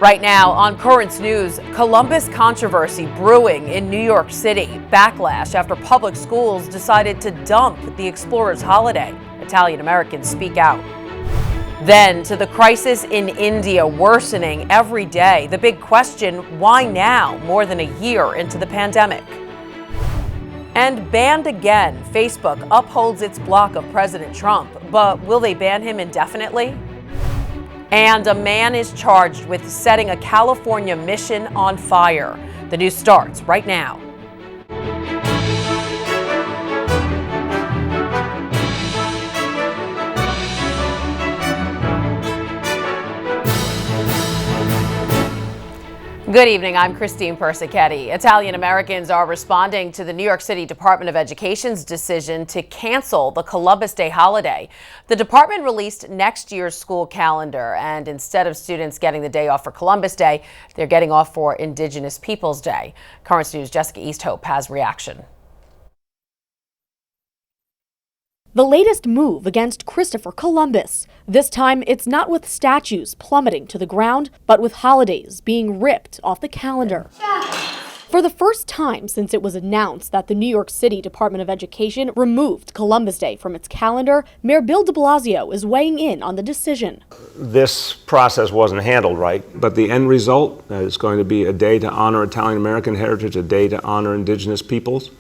Right now on Currents News, Columbus controversy brewing in New York City. Backlash after public schools decided to dump the Explorers' holiday. Italian Americans speak out. Then to the crisis in India worsening every day. The big question, why now, more than a year into the pandemic? And banned again, Facebook upholds its block of President Trump, but will they ban him indefinitely? And a man is charged with setting a California mission on fire. The news starts right now. Good evening, I'm Christine Persichetti. Italian Americans are responding to the New York City Department of Education's decision to cancel the Columbus Day holiday. The department released next year's school calendar, and instead of students getting the day off for Columbus Day, they're getting off for Indigenous Peoples Day. Currents News' Jessica Easthope has reaction. The latest move against Christopher Columbus. This time, it's not with statues plummeting to the ground, but with holidays being ripped off the calendar. For the first time since it was announced that the New York City Department of Education removed Columbus Day from its calendar, Mayor Bill de Blasio is weighing in on the decision. This process wasn't handled right, but the end result is going to be a day to honor Italian American heritage, a day to honor Indigenous peoples.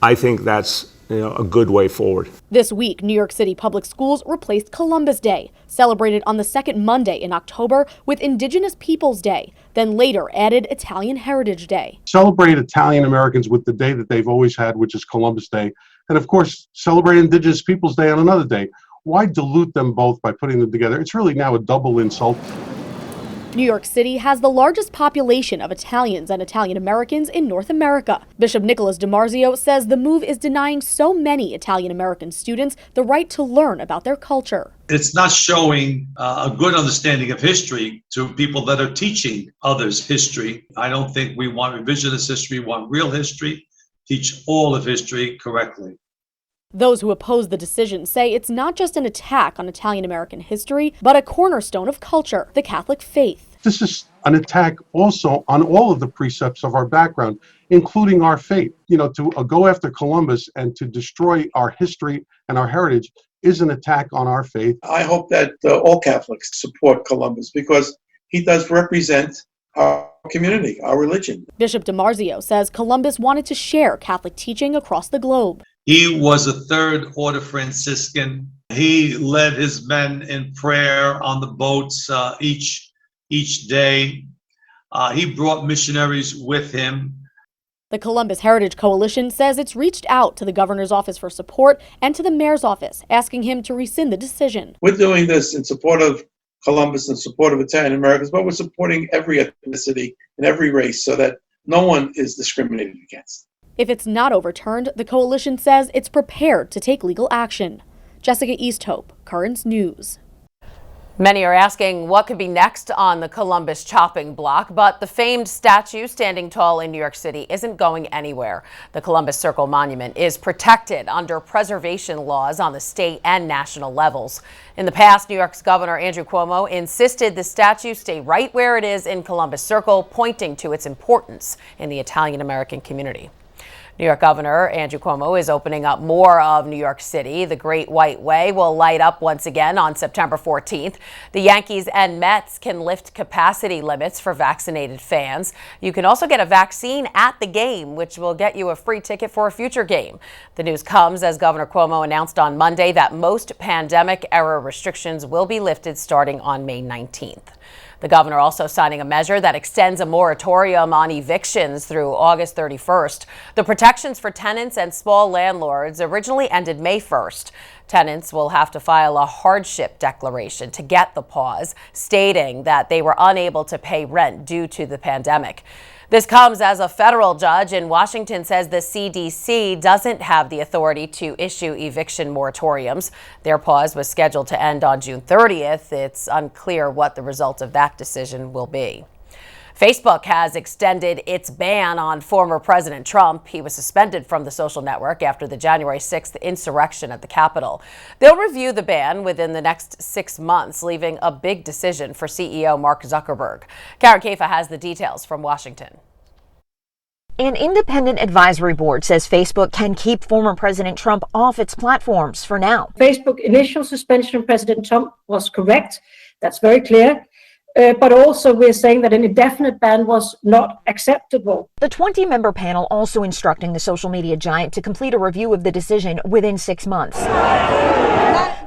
I think that's a good way forward. This week, New York City public schools replaced Columbus Day, celebrated on the second Monday in October, with Indigenous Peoples Day, then later added Italian Heritage Day. Celebrate Italian Americans with the day that they've always had, which is Columbus Day, and of course, celebrate Indigenous Peoples Day on another day. Why dilute them both by putting them together? It's really now a double insult. New York City has the largest population of Italians and Italian Americans in North America. Bishop Nicholas DiMarzio says the move is denying so many Italian American students the right to learn about their culture. It's not showing a good understanding of history to people that are teaching others history. I don't think we want revisionist history, we want real history. Teach all of history correctly. Those who oppose the decision say it's not just an attack on Italian American history, but a cornerstone of culture, the Catholic faith. This is an attack also on all of the precepts of our background, including our faith. To go after Columbus and to destroy our history and our heritage is an attack on our faith. I hope that all Catholics support Columbus because he does represent our community, our religion. Bishop DiMarzio says Columbus wanted to share Catholic teaching across the globe. He was a third order Franciscan. He led his men in prayer on the boats each day. He brought missionaries with him. The Columbus Heritage Coalition says it's reached out to the governor's office for support and to the mayor's office, asking him to rescind the decision. We're doing this in support of Columbus, in support of Italian Americans, but we're supporting every ethnicity and every race so that no one is discriminated against. If it's not overturned, the coalition says it's prepared to take legal action. Jessica Easthope, Currents News. Many are asking what could be next on the Columbus chopping block, but the famed statue standing tall in New York City isn't going anywhere. The Columbus Circle Monument is protected under preservation laws on the state and national levels. In the past, New York's Governor Andrew Cuomo insisted the statue stay right where it is in Columbus Circle, pointing to its importance in the Italian American community. New York Governor Andrew Cuomo is opening up more of New York City. The Great White Way will light up once again on September 14th. The Yankees and Mets can lift capacity limits for vaccinated fans. You can also get a vaccine at the game, which will get you a free ticket for a future game. The news comes as Governor Cuomo announced on Monday that most pandemic-era restrictions will be lifted starting on May 19th. The governor also signing a measure that extends a moratorium on evictions through August 31st. The protections for tenants and small landlords originally ended May 1st. Tenants will have to file a hardship declaration to get the pause, stating that they were unable to pay rent due to the pandemic. This comes as a federal judge in Washington says the CDC doesn't have the authority to issue eviction moratoriums. Their pause was scheduled to end on June 30th. It's unclear what the result of that decision will be. Facebook has extended its ban on former President Trump. He was suspended from the social network after the January 6th insurrection at the Capitol. They'll review the ban within the next 6 months, leaving a big decision for CEO Mark Zuckerberg. Karen Kaifa has the details from Washington. An independent advisory board says Facebook can keep former President Trump off its platforms for now. Facebook's initial suspension of President Trump was correct. That's very clear. But also we're saying that an indefinite ban was not acceptable. The 20-member panel also instructing the social media giant to complete a review of the decision within 6 months.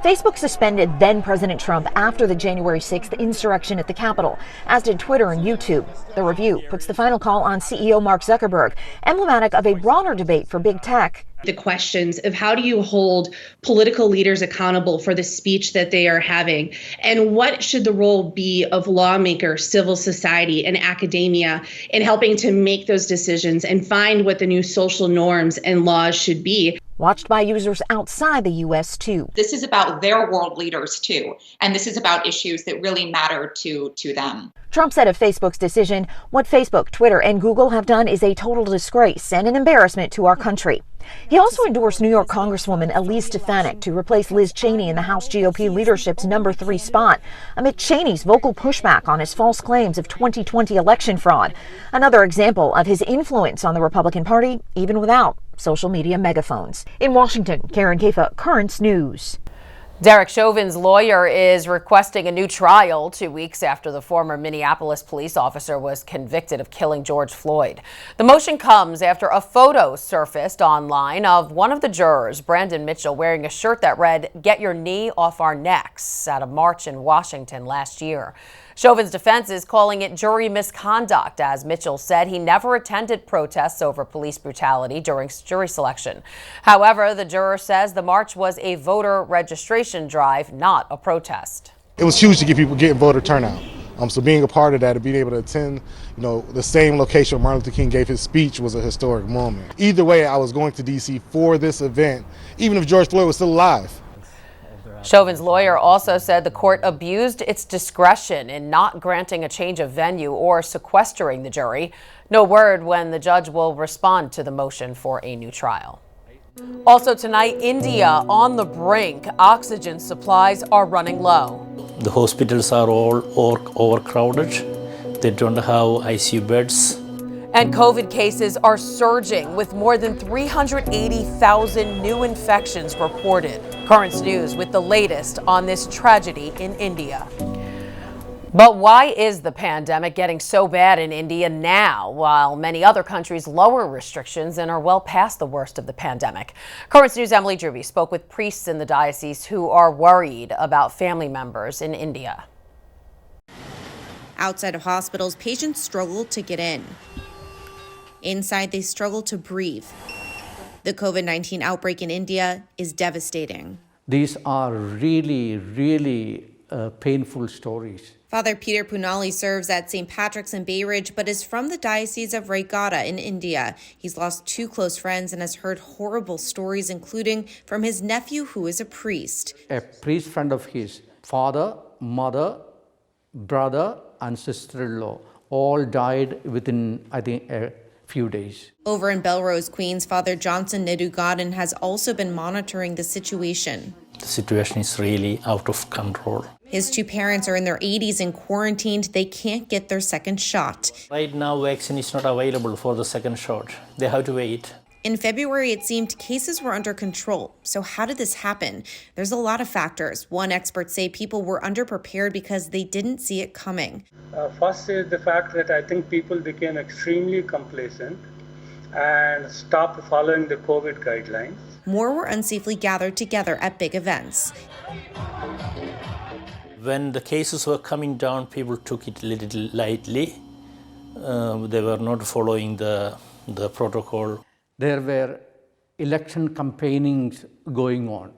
Facebook suspended then-President Trump after the January 6th insurrection at the Capitol, as did Twitter and YouTube. The review puts the final call on CEO Mark Zuckerberg, emblematic of a broader debate for big tech. The questions of how do you hold political leaders accountable for the speech that they are having, and what should the role be of lawmakers, civil society, and academia in helping to make those decisions and find what the new social norms and laws should be. Watched by users outside the U.S. too. This is about their world leaders too, and this is about issues that really matter to them. Trump said of Facebook's decision, what Facebook, Twitter, and Google have done is a total disgrace and an embarrassment to our country. He also endorsed New York Congresswoman Elise Stefanik to replace Liz Cheney in the House GOP leadership's number 3 spot, amid Cheney's vocal pushback on his false claims of 2020 election fraud. Another example of his influence on the Republican Party, even without social media megaphones. In Washington, Karen Kaifa, Currents News. Derrick Chauvin's lawyer is requesting a new trial 2 weeks after the former Minneapolis police officer was convicted of killing George Floyd. The motion comes after a photo surfaced online of one of the jurors, Brandon Mitchell, wearing a shirt that read, "Get your knee off our necks," at a march in Washington last year. Chauvin's defense is calling it jury misconduct, as Mitchell said he never attended protests over police brutality during jury selection. However, the juror says the march was a voter registration drive, not a protest. It was huge to get people getting voter turnout. So being a part of that and being able to attend, the same location where Martin Luther King gave his speech was a historic moment. Either way, I was going to D.C. for this event, even if George Floyd was still alive. Chauvin's lawyer also said the court abused its discretion in not granting a change of venue or sequestering the jury. No word when the judge will respond to the motion for a new trial. Also tonight, India on the brink. Oxygen supplies are running low. The hospitals are all overcrowded. They don't have ICU beds. And COVID cases are surging with more than 380,000 new infections reported. Currents News with the latest on this tragedy in India. But why is the pandemic getting so bad in India now, while many other countries lower restrictions and are well past the worst of the pandemic? Currents News' Emily Druby spoke with priests in the diocese who are worried about family members in India. Outside of hospitals, patients struggle to get in. Inside, they struggle to breathe. The COVID-19 outbreak in India is devastating. These are really painful stories. Father Peter Punali serves at St. Patrick's in Bay Ridge, but is from the Diocese of Raigada in India. He's lost 2 close friends and has heard horrible stories, including from his nephew, who is a priest. A priest friend of his, father, mother, brother, and sister-in-law all died within, I think, a few days. Over in Belrose, Queens, Father Johnson Nedugadin has also been monitoring the situation. The situation is really out of control. His 2 parents are in their 80s and quarantined. They can't get their second shot. Right now, vaccine is not available for the second shot. They have to wait. In February, it seemed cases were under control. So how did this happen? There's a lot of factors. One expert say people were underprepared because they didn't see it coming. First is the fact that I think people became extremely complacent and stopped following the COVID guidelines. More were unsafely gathered together at big events. When the cases were coming down, people took it a little lightly. They were not following the protocol. There were election campaignings going on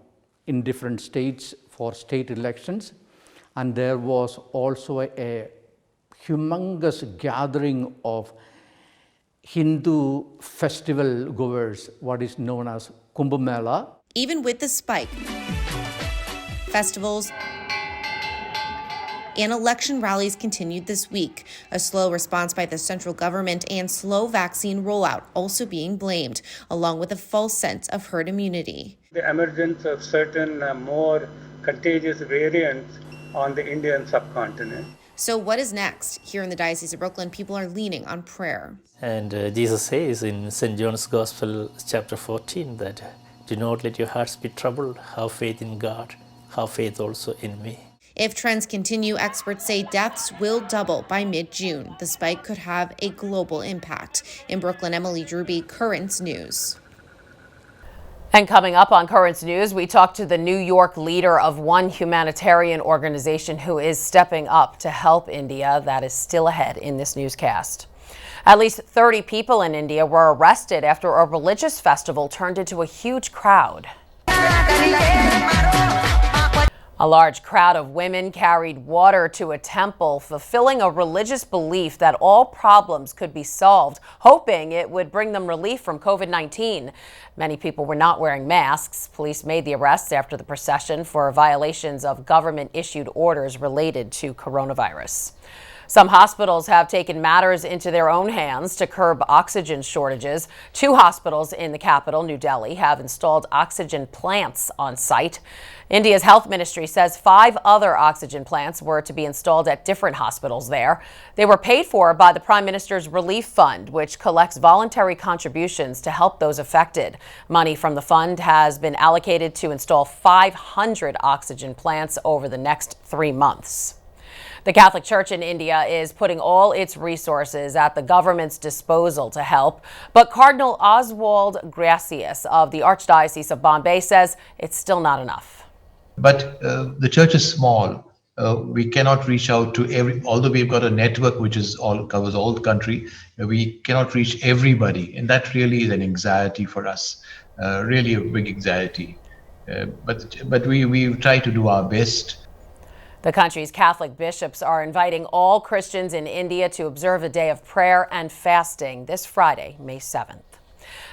in different states for state elections, and there was also a humongous gathering of Hindu festival goers, what is known as Kumbh Mela. Even with the spike, festivals and election rallies continued this week. A slow response by the central government and slow vaccine rollout also being blamed, along with a false sense of herd immunity. The emergence of certain more contagious variants on the Indian subcontinent. So what is next? Here in the Diocese of Brooklyn, people are leaning on prayer. And Jesus says in St. John's Gospel, chapter 14, that do not let your hearts be troubled. Have faith in God. Have faith also in me. If trends continue, experts say deaths will double by mid-June. The spike could have a global impact. In Brooklyn, Emily Druby, Currents News. And coming up on Currents News, we talk to the New York leader of one humanitarian organization who is stepping up to help India. That is still ahead in this newscast. At least 30 people in India were arrested after a religious festival turned into a huge crowd. A large crowd of women carried water to a temple, fulfilling a religious belief that all problems could be solved, hoping it would bring them relief from COVID-19. Many people were not wearing masks. Police made the arrests after the procession for violations of government-issued orders related to coronavirus. Some hospitals have taken matters into their own hands to curb oxygen shortages. 2 hospitals in the capital, New Delhi, have installed oxygen plants on site. India's health ministry says 5 other oxygen plants were to be installed at different hospitals there. They were paid for by the Prime Minister's Relief Fund, which collects voluntary contributions to help those affected. Money from the fund has been allocated to install 500 oxygen plants over the next 3 months. The Catholic Church in India is putting all its resources at the government's disposal to help, but Cardinal Oswald Gracias of the Archdiocese of Bombay says it's still not enough. But the church is small. We cannot reach out to although we've got a network which covers all the country, we cannot reach everybody. And that really is an anxiety for us, really a big anxiety. But we try to do our best. The country's Catholic bishops are inviting all Christians in India to observe a day of prayer and fasting this Friday, May 7th.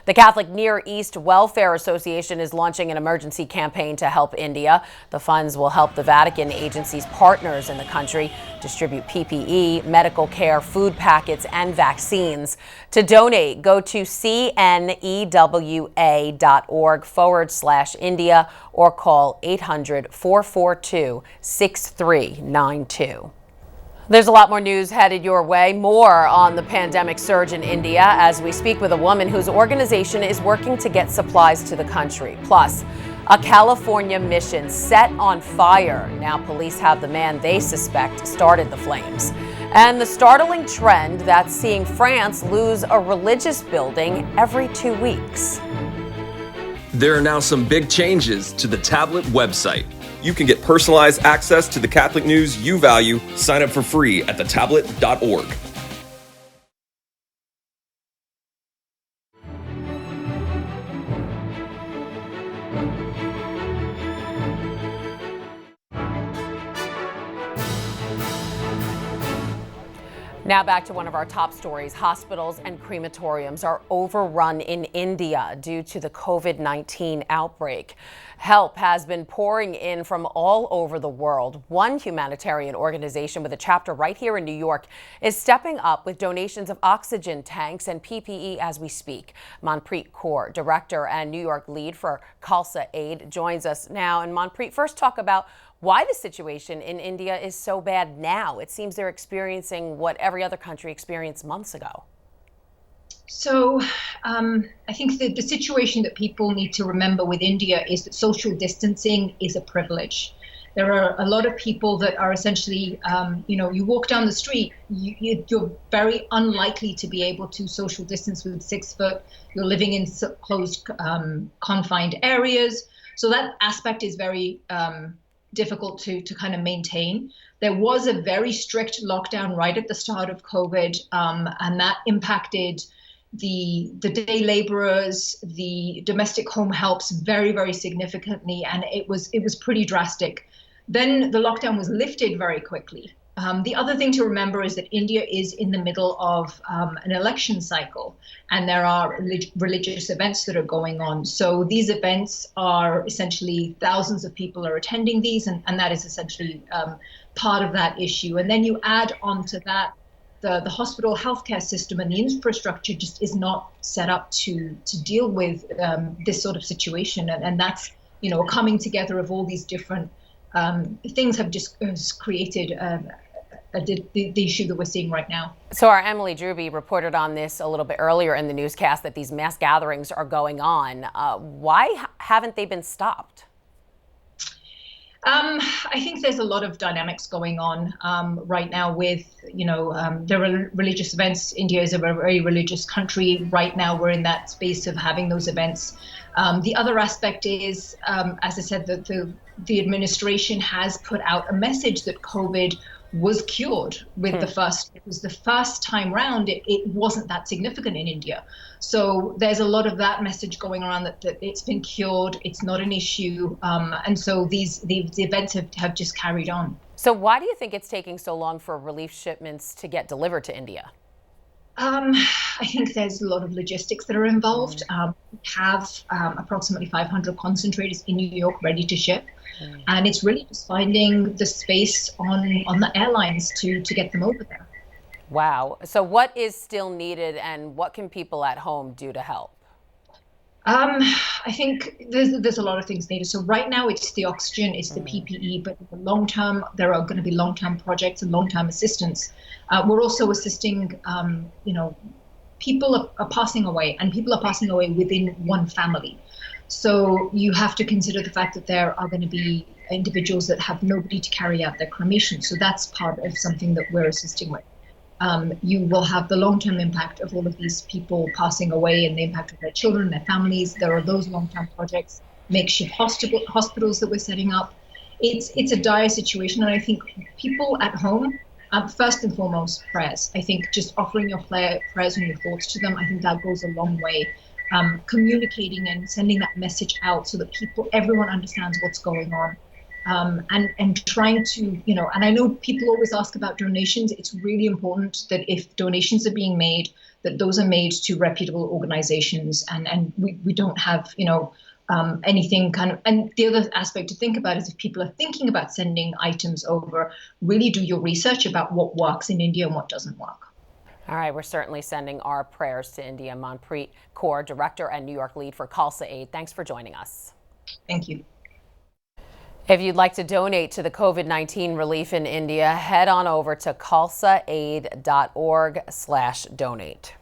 The Catholic Near East Welfare Association is launching an emergency campaign to help India. The funds will help the Vatican agencies partners in the country distribute PPE, medical care, food packets, and vaccines. To donate, go to cnewa.org/India or call 800-442-6392. There's a lot more news headed your way. More on the pandemic surge in India as we speak with a woman whose organization is working to get supplies to the country. Plus, a California mission set on fire. Now police have the man they suspect started the flames. And the startling trend that's seeing France lose a religious building every 2 weeks. There are now some big changes to the tablet website. You can get personalized access to the Catholic news you value. Sign up for free at thetablet.org. Now back to one of our top stories. Hospitals and crematoriums are overrun in India due to the COVID-19 outbreak. Help has been pouring in from all over the world. One humanitarian organization with a chapter right here in New York is stepping up with donations of oxygen tanks and PPE as we speak. Manpreet Kaur, director and New York lead for Khalsa Aid, joins us now. And Manpreet, first talk about why the situation in India is so bad now. It seems they're experiencing what every other country experienced months ago. So I think that the situation that people need to remember with India is that social distancing is a privilege. There are a lot of people that are essentially, you walk down the street, you're very unlikely to be able to social distance with 6 foot. You're living in closed, confined areas. So that aspect is very difficult to kind of maintain. There was a very strict lockdown right at the start of COVID, and that impacted the day laborers, the domestic home helps very, very significantly, and it was pretty drastic. Then the lockdown was lifted very quickly. The other thing to remember is that India is in the middle of an election cycle, and there are religious events that are going on. So these events are essentially thousands of people are attending these, and that is essentially part of that issue. And then you add onto that the hospital healthcare system, and the infrastructure just is not set up to deal with this sort of situation. And that's, a coming together of all these different things have just created the issue that we're seeing right now. So our Emily Drewby reported on this a little bit earlier in the newscast, that these mass gatherings are going on. Why haven't they been stopped? I think there's a lot of dynamics going on right now with, there are religious events. India is a very religious country. Right now, we're in that space of having those events. The other aspect is, as I said, that the administration has put out a message that COVID was cured with the first. It was the first time round. It wasn't that significant in India. So there's a lot of that message going around that it's been cured. It's not an issue. And so the events have just carried on. So why do you think it's taking so long for relief shipments to get delivered to India? I think there's a lot of logistics that are involved. We have approximately 500 concentrators in New York ready to ship. And it's really just finding the space on the airlines to get them over there. Wow. So what is still needed, and what can people at home do to help? I think there's a lot of things needed. So right now it's the oxygen, it's the PPE, but in the long term, there are going to be long-term projects and long-term assistance. We're also assisting, people are passing away, and people are passing away within one family. So you have to consider the fact that there are going to be individuals that have nobody to carry out their cremation. So that's part of something that we're assisting with. You will have the long-term impact of all of these people passing away and the impact of their children, their families. There are those long-term projects, makeshift hospitals that we're setting up. It's a dire situation, and I think people at home, first and foremost, prayers. I think just offering your prayers and your thoughts to them, I think that goes a long way. Communicating and sending that message out so that everyone understands what's going on. And trying to, and I know people always ask about donations. It's really important that if donations are being made, that those are made to reputable organizations, and we don't have, anything kind of. And the other aspect to think about is, if people are thinking about sending items over, really do your research about what works in India and what doesn't work. All right, we're certainly sending our prayers to India. Manpreet Kaur, Director and New York Lead for Khalsa Aid, thanks for joining us. Thank you. If you'd like to donate to the COVID-19 relief in India, head on over to khalsaaid.org/donate.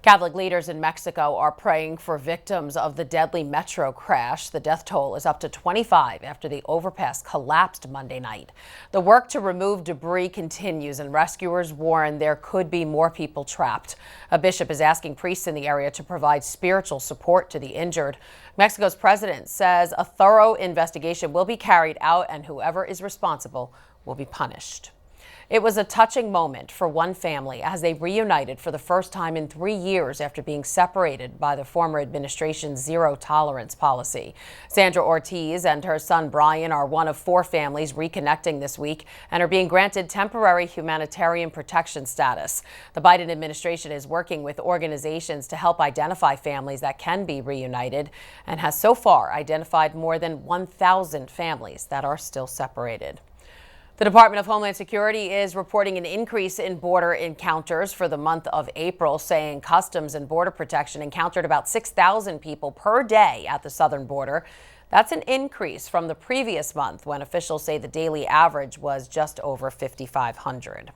Catholic leaders in Mexico are praying for victims of the deadly metro crash. The death toll is up to 25 after the overpass collapsed Monday night. The work to remove debris continues, and rescuers warn there could be more people trapped. A bishop is asking priests in the area to provide spiritual support to the injured. Mexico's president says a thorough investigation will be carried out, and whoever is responsible will be punished. It was a touching moment for one family as they reunited for the first time in 3 years after being separated by the former administration's zero-tolerance policy. Sandra Ortiz and her son Brian are one of 4 families reconnecting this week and are being granted temporary humanitarian protection status. The Biden administration is working with organizations to help identify families that can be reunited and has so far identified more than 1,000 families that are still separated. The Department of Homeland Security is reporting an increase in border encounters for the month of April, saying Customs and Border Protection encountered about 6,000 people per day at the southern border. That's an increase from the previous month, when officials say the daily average was just over 5,500.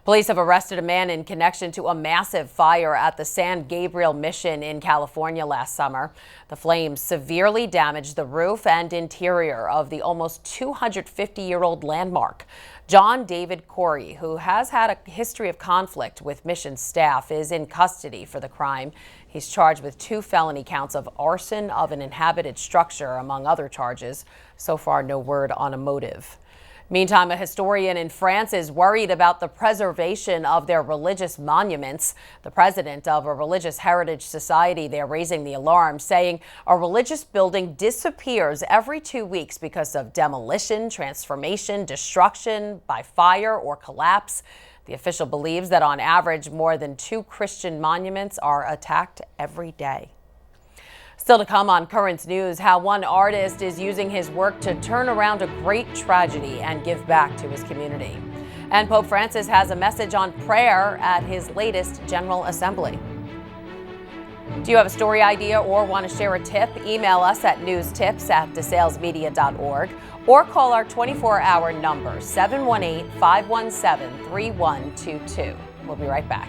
Police have arrested a man in connection to a massive fire at the San Gabriel mission in California last summer. The flames severely damaged the roof and interior of the almost 250-year-old landmark. John David Corey, who has had a history of conflict with mission staff, is in custody for the crime. He's charged with 2 felony counts of arson of an inhabited structure, among other charges. So far, no word on a motive. Meantime, a historian in France is worried about the preservation of their religious monuments. The president of a religious heritage society there raising the alarm, saying a religious building disappears every 2 weeks because of demolition, transformation, destruction by fire, or collapse. The official believes that on average, more than 2 Christian monuments are attacked every day. Still to come on Currents News, how one artist is using his work to turn around a great tragedy and give back to his community. And Pope Francis has a message on prayer at his latest General Assembly. Do you have a story idea or want to share a tip? Email us at newstips@desalesmedia.org or call our 24-hour number, 718-517-3122. We'll be right back.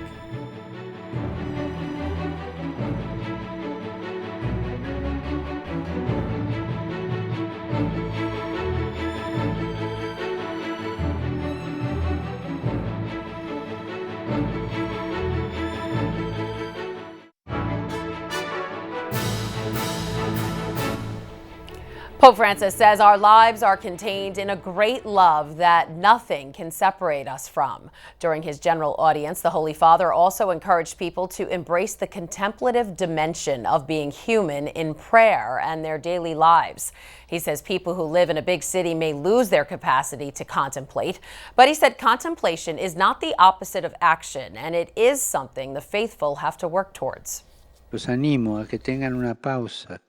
Pope Francis says our lives are contained in a great love that nothing can separate us from. During his general audience, the Holy Father also encouraged people to embrace the contemplative dimension of being human in prayer and their daily lives. He says people who live in a big city may lose their capacity to contemplate, but he said contemplation is not the opposite of action, and it is something the faithful have to work towards. Los animo a que tengan una pausa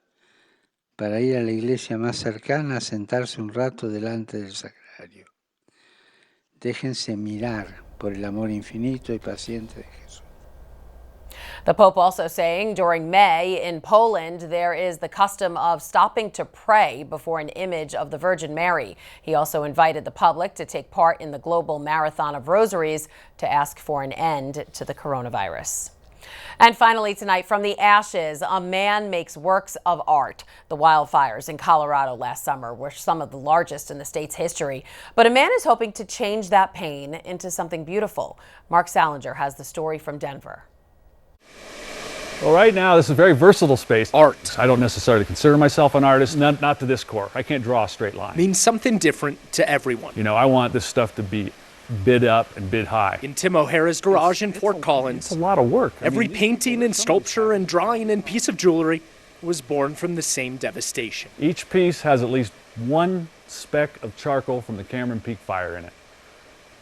para ir a la iglesia más cercana a sentarse un rato delante del sagrario. Déjense mirar por el amor infinito y paciente de Jesús. The Pope also saying during May in Poland, there is the custom of stopping to pray before an image of the Virgin Mary. He also invited the public to take part in the global marathon of rosaries to ask for an end to the coronavirus. And finally tonight, from the ashes, a man makes works of art. The wildfires in Colorado last summer were some of the largest in the state's history. But a man is hoping to change that pain into something beautiful. Mark Salinger has the story from Denver. Well, right now, this is a very versatile space. Art. I don't necessarily consider myself an artist, not to this core. I can't draw a straight line. Means something different to everyone. You know, I want this stuff to be bid up and bid high. In Tim O'Hara's garage in Fort Collins, it's a lot of work. Every painting and sculpture and drawing and piece of jewelry was born from the same devastation. Each piece has at least one speck of charcoal from the Cameron Peak fire in it.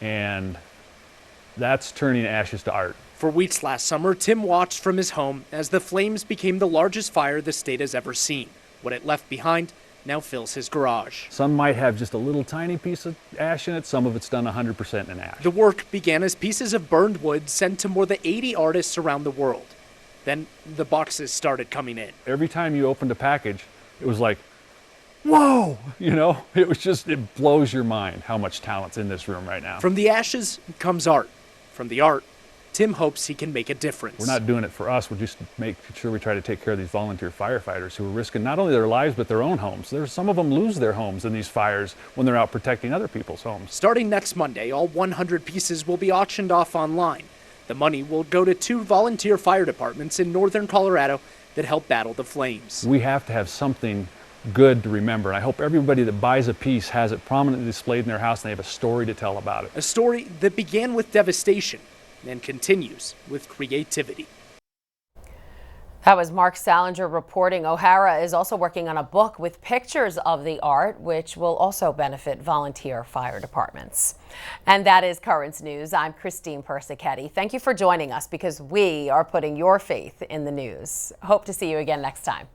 And that's turning ashes to art. For weeks last summer, Tim watched from his home as the flames became the largest fire the state has ever seen. What it left behind now fills his garage. Some might have just a little tiny piece of ash in it. Some of it's done 100% in ash. The work began as pieces of burned wood sent to more than 80 artists around the world. Then the boxes started coming in. Every time you opened a package, it was like, whoa! You know, it blows your mind how much talent's in this room right now. From the ashes comes art. From the art, Tim hopes he can make a difference. We're not doing it for us. We're just making sure we try to take care of these volunteer firefighters who are risking not only their lives, but their own homes. Some of them lose their homes in these fires when they're out protecting other people's homes. Starting next Monday, all 100 pieces will be auctioned off online. The money will go to 2 volunteer fire departments in northern Colorado that help battle the flames. We have to have something good to remember, and I hope everybody that buys a piece has it prominently displayed in their house and they have a story to tell about it. A story that began with devastation and continues with creativity. That was Mark Salinger reporting. O'Hara is also working on a book with pictures of the art, which will also benefit volunteer fire departments. And that is Currents News. I'm Christine Persichetti. Thank you for joining us because we are putting your faith in the news. Hope to see you again next time.